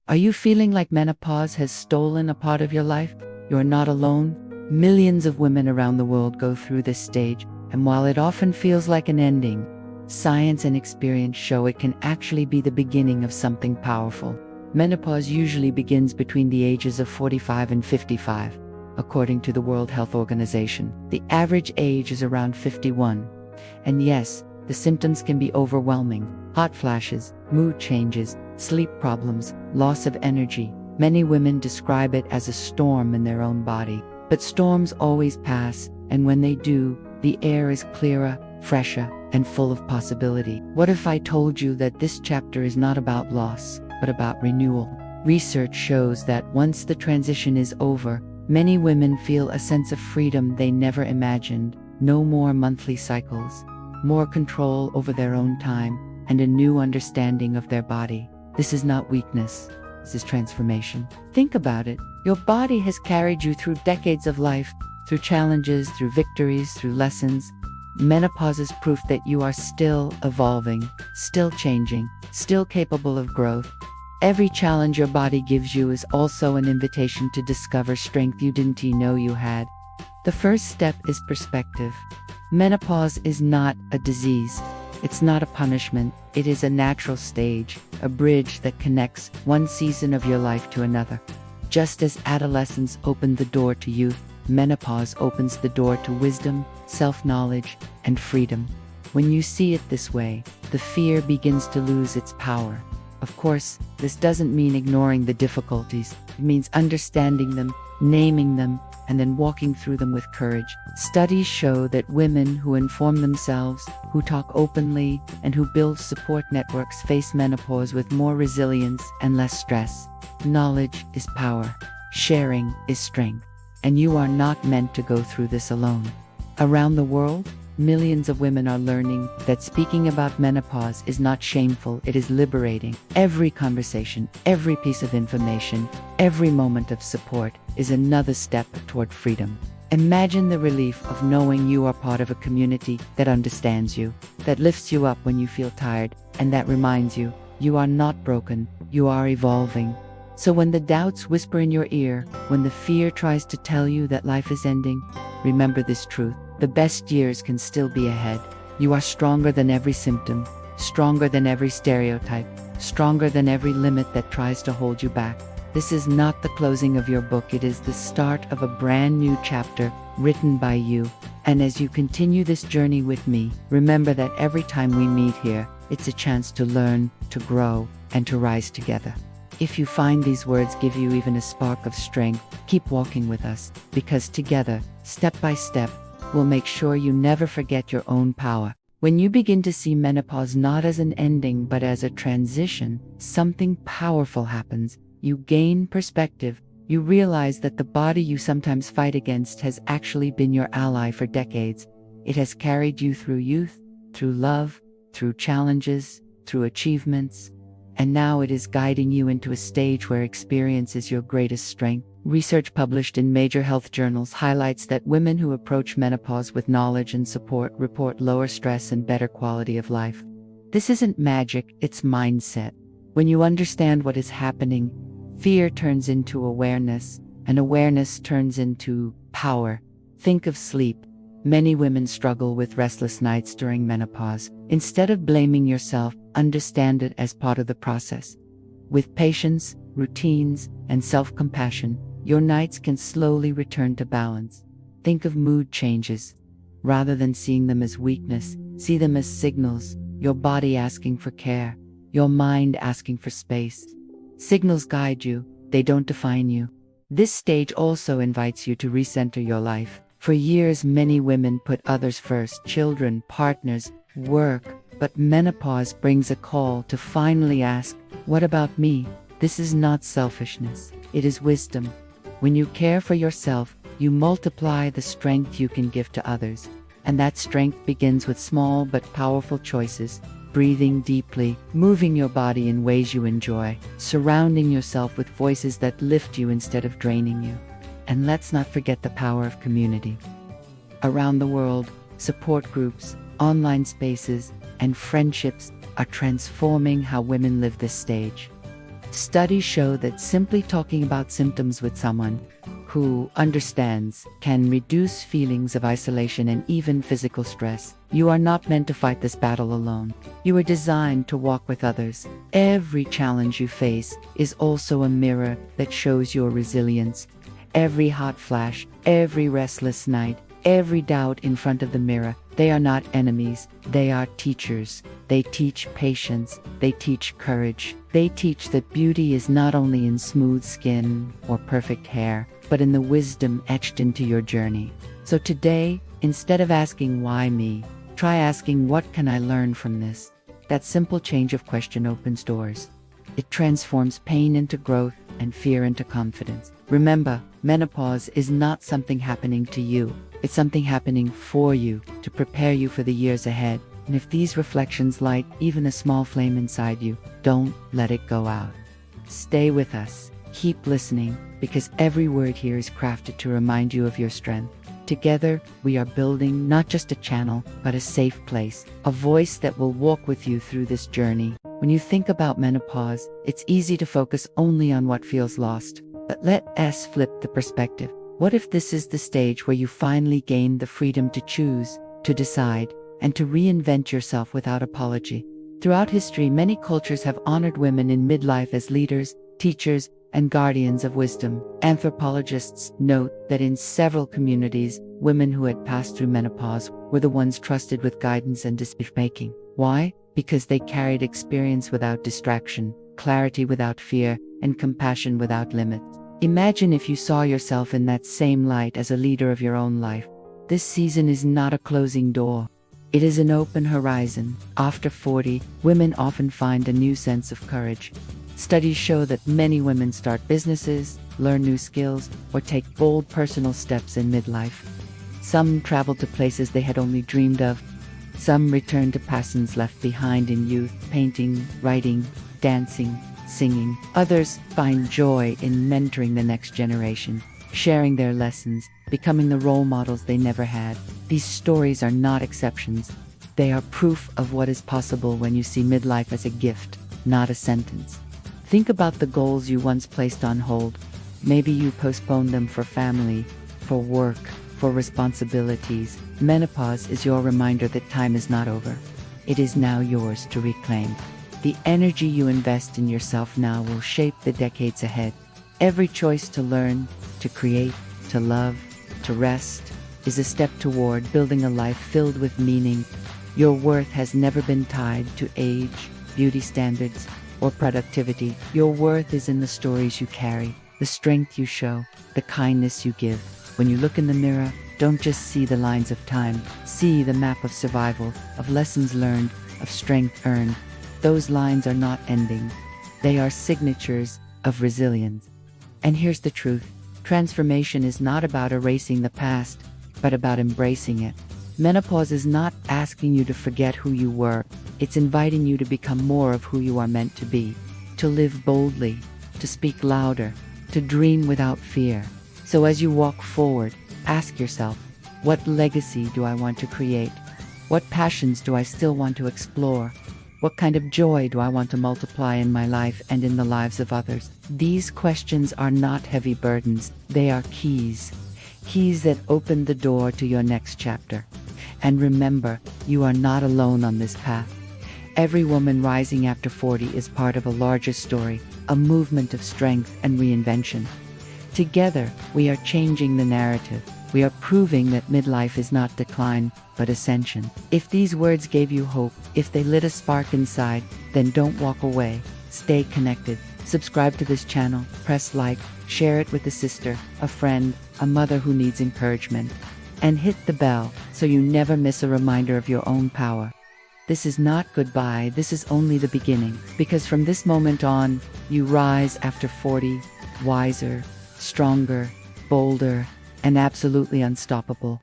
Are you feeling like menopause has stolen a part of your life? You're not alone. Millions of women around the world go through this stage, and while it often feels like an ending, science and experience show it can actually be the beginning of something powerful. Menopause usually begins between the ages of 45 and 55. According to the World Health Organization, the average age is around 51. And yes, the symptoms can be overwhelming. Hot flashes, mood changes, sleep problems, loss of energy. Many women describe it as a storm in their own body. But storms always pass, and when they do, the air is clearer, fresher, and full of possibility. What if I told you that this chapter is not about loss, but about renewal? Research shows that once the transition is over, many women feel a sense of freedom they never imagined. No more monthly cycles, more control over their own time, and a new understanding of their body. This is not weakness, this is transformation. Think about it. Your body has carried you through decades of life, through challenges, through victories, through lessons. Menopause is proof that you are still evolving, still changing, still capable of growth. Every challenge your body gives you is also an invitation to discover strength you didn't know you had. The first step is perspective. Menopause is not a disease. It's not a punishment. It is a natural stage, a bridge that connects one season of your life to another. Just as adolescence opened the door to youth, menopause opens the door to wisdom, self-knowledge, and freedom. When you see it this way, the fear begins to lose its power. Of course, this doesn't mean ignoring the difficulties. It means understanding them, naming them, and then walking through them with courage. Studies show that women who inform themselves, who talk openly, and who build support networks face menopause with more resilience and less stress. Knowledge is power. Sharing is strength. And you are not meant to go through this alone. Around the world, millions of women are learning that speaking about menopause is not shameful, it is liberating. Every conversation, every piece of information, every moment of support is another step toward freedom. Imagine the relief of knowing you are part of a community that understands you, that lifts you up when you feel tired, and that reminds you, you are not broken, you are evolving. So when the doubts whisper in your ear, when the fear tries to tell you that life is ending, remember this truth. The best years can still be ahead. You are stronger than every symptom, stronger than every stereotype, stronger than every limit that tries to hold you back. This is not the closing of your book, it is the start of a brand new chapter written by you. And as you continue this journey with me, remember that every time we meet here, it's a chance to learn, to grow, and to rise together. If you find these words give you even a spark of strength, keep walking with us, because together, step by step, we'll make sure you never forget your own power. When you begin to see menopause not as an ending but as a transition, something powerful happens. You gain perspective. You realize that the body you sometimes fight against has actually been your ally for decades. It has carried you through youth, through love, through challenges, through achievements. And now it is guiding you into a stage where experience is your greatest strength. Research published in major health journals highlights that women who approach menopause with knowledge and support report lower stress and better quality of life. This isn't magic, it's mindset. When you understand what is happening, fear turns into awareness, and awareness turns into power. Think of sleep. Many women struggle with restless nights during menopause. Instead of blaming yourself, understand it as part of the process. With patience, routines, and self-compassion, your nights can slowly return to balance. Think of mood changes. Rather than seeing them as weakness, see them as signals. Your body asking for care, your mind asking for space. Signals guide you, they don't define you. This stage also invites you to recenter your life. For years, many women put others first, children, partners, work. But menopause brings a call to finally ask, what about me? This is not selfishness, it is wisdom. When you care for yourself, you multiply the strength you can give to others. And that strength begins with small but powerful choices. Breathing deeply, moving your body in ways you enjoy, surrounding yourself with voices that lift you instead of draining you. And let's not forget the power of community. Around the world, support groups, online spaces, and friendships are transforming how women live this stage. Studies show that simply talking about symptoms with someone who understands can reduce feelings of isolation and even physical stress. You are not meant to fight this battle alone. You are designed to walk with others. Every challenge you face is also a mirror that shows your resilience. Every hot flash, every restless night, every doubt in front of the mirror, they are not enemies, they are teachers. They teach patience, they teach courage. They teach that beauty is not only in smooth skin or perfect hair, but in the wisdom etched into your journey. So today, instead of asking why me, try asking what can I learn from this? That simple change of question opens doors. It transforms pain into growth and fear into confidence. Remember, menopause is not something happening to you. It's something happening for you to prepare you for the years ahead. And if these reflections light even a small flame inside you, don't let it go out. Stay with us. Keep listening, because every word here is crafted to remind you of your strength. Together, we are building not just a channel, but a safe place, a voice that will walk with you through this journey. When you think about menopause, it's easy to focus only on what feels lost. But let us flip the perspective. What if this is the stage where you finally gain the freedom to choose, to decide, and to reinvent yourself without apology? Throughout history, many cultures have honored women in midlife as leaders, teachers, and guardians of wisdom. Anthropologists note that in several communities, women who had passed through menopause were the ones trusted with guidance and decision-making. Why? Because they carried experience without distraction, clarity without fear, and compassion without limits. Imagine if you saw yourself in that same light as a leader of your own life. This season is not a closing door. It is an open horizon. After 40, women often find a new sense of courage. Studies show that many women start businesses, learn new skills, or take bold personal steps in midlife. Some travel to places they had only dreamed of. Some return to passions left behind in youth, painting, writing, dancing, singing. Others find joy in mentoring the next generation, sharing their lessons, becoming the role models they never had. These stories are not exceptions. They are proof of what is possible when you see midlife as a gift, not a sentence. Think about the goals you once placed on hold. Maybe you postponed them for family, for work, for responsibilities. Menopause is your reminder that time is not over. It is now yours to reclaim. The energy you invest in yourself now will shape the decades ahead. Every choice to learn, to create, to love, to rest, is a step toward building a life filled with meaning. Your worth has never been tied to age, beauty standards, or productivity. Your worth is in the stories you carry, the strength you show, the kindness you give. When you look in the mirror, don't just see the lines of time. See the map of survival, of lessons learned, of strength earned. Those lines are not ending. They are signatures of resilience. And here's the truth. Transformation is not about erasing the past, but about embracing it. Menopause is not asking you to forget who you were. It's inviting you to become more of who you are meant to be, to live boldly, to speak louder, to dream without fear. So as you walk forward, ask yourself, what legacy do I want to create? What passions do I still want to explore? What kind of joy do I want to multiply in my life and in the lives of others? These questions are not heavy burdens. They are keys. Keys that open the door to your next chapter. And remember, you are not alone on this path. Every woman rising after 40 is part of a larger story, a movement of strength and reinvention. Together, we are changing the narrative. We are proving that midlife is not decline, but ascension. If these words gave you hope, if they lit a spark inside, then don't walk away. Stay connected. Subscribe to this channel, press like, share it with a sister, a friend, a mother who needs encouragement. And hit the bell so you never miss a reminder of your own power. This is not goodbye, this is only the beginning. Because from this moment on, you rise after 40, wiser, stronger, bolder, and absolutely unstoppable.